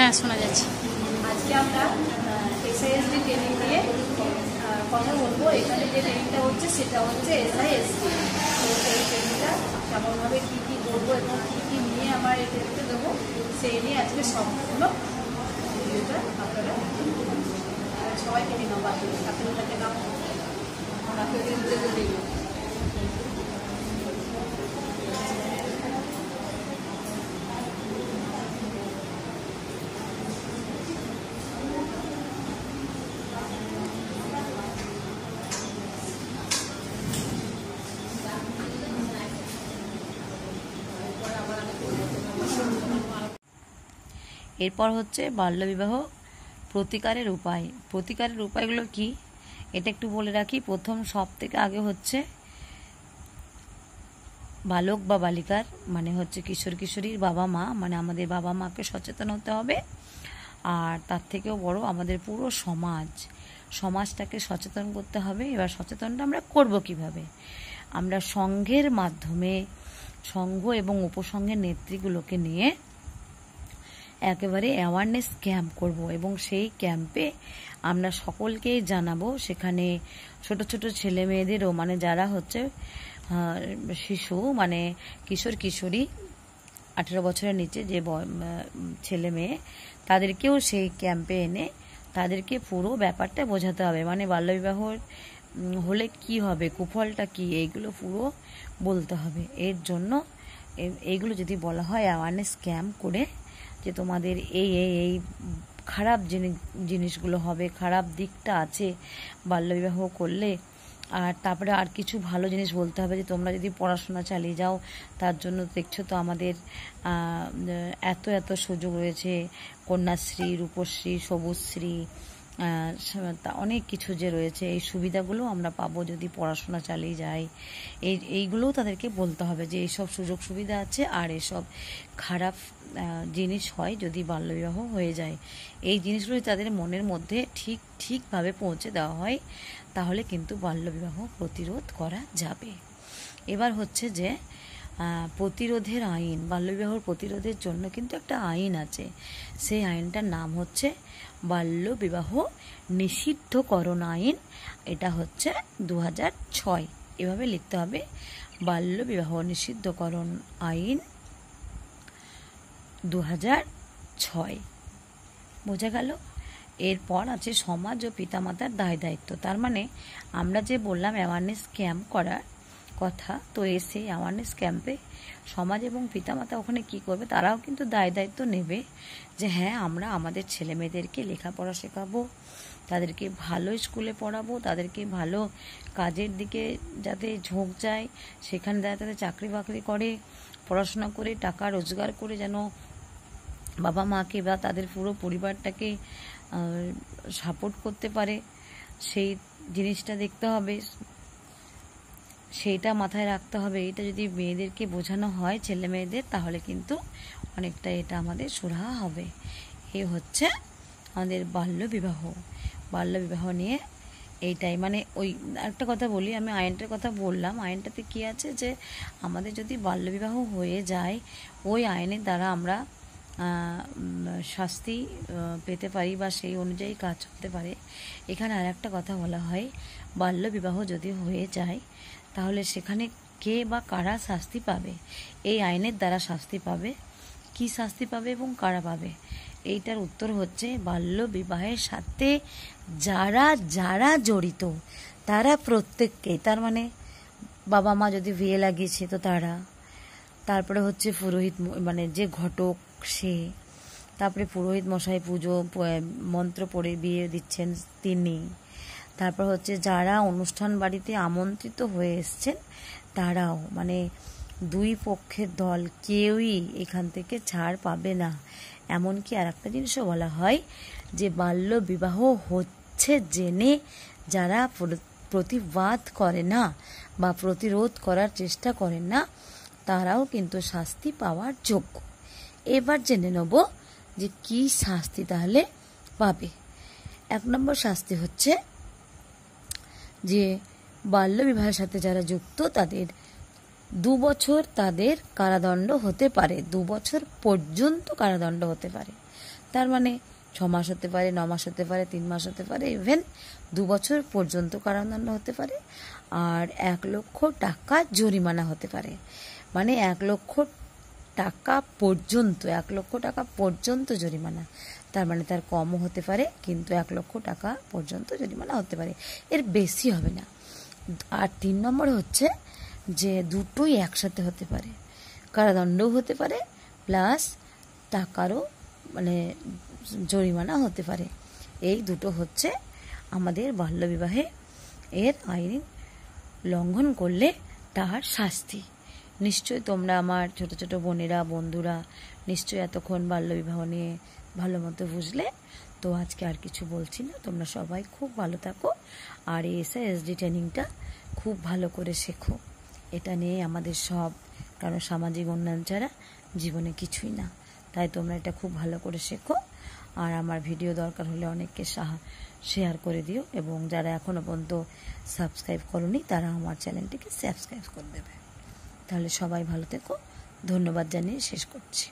হ্যাঁ, শোনা যাচ্ছে। আজকে আমরা এসআইএসডি ট্রেনিং নিয়ে কথা বলবো। এখানে যে ট্রেনিংটা হচ্ছে সেটা হচ্ছে এসআইএসডি। তো এই ট্রেনিংটা কেমনভাবে কী কী করবো এবং কী কী নিয়ে আমার এই ট্রেনিংটা দেবো সেই নিয়ে আজকে সম্পূর্ণ ভিডিওটা আপনারা সবাইকে নিয়ে নাও। আপনাদেরকে নাম আপনাদের দিই। এরপর হচ্ছে বাল্যবিবাহ প্রতিকারের উপায়। প্রতিকারের উপায়গুলো কি এটা একটু বলে রাখি। প্রথম সব থেকে আগে হচ্ছে বালক বা বালিকার মানে হচ্ছে কিশোর কিশোরীর বাবা মা, মানে আমাদের বাবা মাকে সচেতন হতে হবে। আর তার থেকেও বড় আমাদের পুরো সমাজটাকে সচেতন করতে হবে। এবার সচেতনটা আমরা করব কিভাবে? আমরা সংঘের মাধ্যমে, সংঘ এবং উপসংঘের নেত্রীগুলোকে নিয়ে একেবারে অ্যাওয়ারনেস ক্যাম্প করব এবং সেই ক্যাম্পে আমরা সকলকেই জানাবো। সেখানে ছোট ছোট ছেলে মেয়েদেরও, মানে যারা হচ্ছে শিশু মানে কিশোর কিশোরী 18 বছরের নিচে যে ছেলে মেয়ে, তাদেরকেও সেই ক্যাম্পে এনে তাদেরকে পুরো ব্যাপারটা বোঝাতে হবে। মানে বাল্যবিবাহ হলে কি হবে, কুফলটা কি, এইগুলো পুরো বলতে হবে। এর জন্য এইগুলো যদি বলা হয় অ্যাওয়ারনেস ক্যাম্প করে, যে তোমাদের এই এই এই খারাপ জিনিসগুলো হবে, খারাপ দিকটা আছে বাল্যবিবাহ করলে, আর তারপরে আর কিছু ভালো জিনিস বলতে হবে যে তোমরা যদি পড়াশোনা চালিয়ে যাও তার জন্য দেখছো তো আমাদের এত এত সুযোগ রয়েছে, কন্যাশ্রী, রূপশ্রী, সবুজশ্রী, অনেক কিছু যে রয়েছে, এই সুবিধাগুলো আমরা পাবো যদি পড়াশোনা চালিয়ে যাই। এইগুলোও তাদেরকে বলতে হবে যে এইসব সুযোগ সুবিধা আছে আর এসব খারাপ জিনিস হয় যদি বাল্যবিবাহ হয়ে যায়। এই জিনিসগুলো তাদের মনের মধ্যে ঠিকভাবে পৌঁছে দেওয়া হয়, তাহলে কিন্তু বাল্যবিবাহ প্রতিরোধ করা যাবে। এবার হচ্ছে যে প্রতিরোধের আইন, বাল্যবিবাহ প্রতিরোধের জন্য কিন্তু একটা আইন আছে। সেই আইনটার নাম হচ্ছে বাল্যবিবাহ নিষিদ্ধকরণ আইন। এটা হচ্ছে 2006। এভাবে লিখতে হবে, বাল্যবিবাহ নিষিদ্ধকরণ আইন 2006। বোঝা গেল? এরপর আছে সমাজ ও পিতামাতার দায় দায়িত্ব। তার মানে আমরা যে বললাম অ্যাওয়ারনেস ক্যাম্প করার কথা, তো সেই অ্যাওয়ারনেস ক্যাম্পে সমাজ এবং পিতামাতা ওখানে কি করবে, তারাও কিন্তু দায় দায়িত্ব নেবে যে হ্যাঁ আমরা আমাদের ছেলে মেয়েদেরকে লেখাপড়া শেখাবো, তাদেরকে ভালো স্কুলে পড়াবো, তাদেরকে ভালো কাজের দিকে যাতে ঝোঁক যায়, সেখানে যাতে চাকরি বাকরি করে, পড়াশোনা করে টাকা রোজগার করে যেন বাবা মাকে বা তাদের পুরো পরিবারটাকে সাপোর্ট করতে পারে, সেই জিনিসটা দেখতে হবে, সেইটা মাথায় রাখতে হবে। এটা যদি মেয়েদেরকে বোঝানো হয়, ছেলে মেয়েদের, তাহলে কিন্তু অনেকটা এটা আমাদের সুরাহা হবে। এই হচ্ছে আমাদের বাল্যবিবাহ নিয়ে এইটাই। মানে ওই একটা কথা বলি, আমি আইনটার কথা বললাম, আইনটাতে কি আছে যে আমাদের যদি বাল্যবিবাহ হয়ে যায় ওই আইনের দ্বারা আমরা শাস্তি পেতে পারি বা সেই অনুযায়ী কাজ হতে পারে। এখানে আর একটা কথা বলা হয়, বাল্যবিবাহ যদি হয়ে যায় তাহলে সেখানে কে বা কারা শাস্তি পাবে, এই আইনের দ্বারা শাস্তি পাবে। কি শাস্তি পাবে এবং কারা পাবে? এইটার উত্তর হচ্ছে বাল্যবিবাহের সাথে যারা জড়িত তারা প্রত্যেককে, তার মানে বাবা মা যদি বিয়ে লাগিয়েছে তো তারা, তারপরে হচ্ছে পুরোহিত মানে যে ঘটক সে, তারপরে পুরোহিত মশাই পুজো মন্ত্র পড়ে বিয়ে দিচ্ছেন তিনি, তারপর হচ্ছে যারা অনুষ্ঠান বাড়িতে আমন্ত্রিত হয়ে এসছেন তারাও, মানে দুই পক্ষের দল কেউই এখান থেকে ছাড় পাবে না। এমনকি আর একটা জিনিসও বলা হয় যে বাল্যবিবাহ হচ্ছে জেনে যারা প্রতিবাদ করে না বা প্রতিরোধ করার চেষ্টা করেন না, তারাও কিন্তু শাস্তি পাওয়ার যোগ্য। এবার জেনে নেব যে কি শাস্তি তাহলে পাবে। 1 নম্বর শাস্তি হচ্ছে যে বাল্যবিবাহের সাথে যারা যুক্ত তাদের 2 বছর তাদের কারাদণ্ড হতে পারে, 2 বছর পর্যন্ত কারাদণ্ড হতে পারে। তার মানে 6 মাস হতে পারে, 9 মাস হতে পারে, 3 মাস হতে পারে, ইভেন 2 বছর পর্যন্ত কারাদণ্ড হতে পারে, আর 1 লক্ষ টাকা জরিমানা হতে পারে। মানে 1 লক্ষ টাকা পর্যন্ত, 1 লক্ষ টাকা পর্যন্ত জরিমানা। তার মানে তার কমও হতে পারে, কিন্তু 1 লক্ষ টাকা পর্যন্ত জরিমানা হতে পারে, এর বেশি হবে না। আর 3 নম্বরে হচ্ছে যে দুটোই একসাথে হতে পারে, কারাদণ্ডও হতে পারে প্লাস টাকারও মানে জরিমানা হতে পারে। এই দুটো হচ্ছে আমাদের বাল্যবিবাহে এর আইন লঙ্ঘন করলে তার শাস্তি। নিশ্চয়ই তোমরা আমার ছোট ছোট বোনেরা, বন্ধুরা নিশ্চয়ই এতক্ষণ বাল্যবিবাহ নিয়ে ভালো মতো বুঝলে। তো আজকে আর কিছু বলছি না, তোমরা সবাই খুব ভালো থাকো, আর এই SISD ট্রেনিংটা খুব ভালো করে শেখো। এটা নিয়ে আমাদের সব, কারণ সামাজিক উন্নয়ন ছাড়া জীবনে কিছুই না। তাই তোমরা এটা খুব ভালো করে শেখো, আর আমার ভিডিও দরকার হলে অনেককে শেয়ার করে দিও, এবং যারা এখনও পর্যন্ত সাবস্ক্রাইব করোনি তারা আমার চ্যানেলটিকে সাবস্ক্রাইব করে দেবে। তাহলে সবাই ভালো থেকো, ধন্যবাদ জানিয়ে শেষ করছি।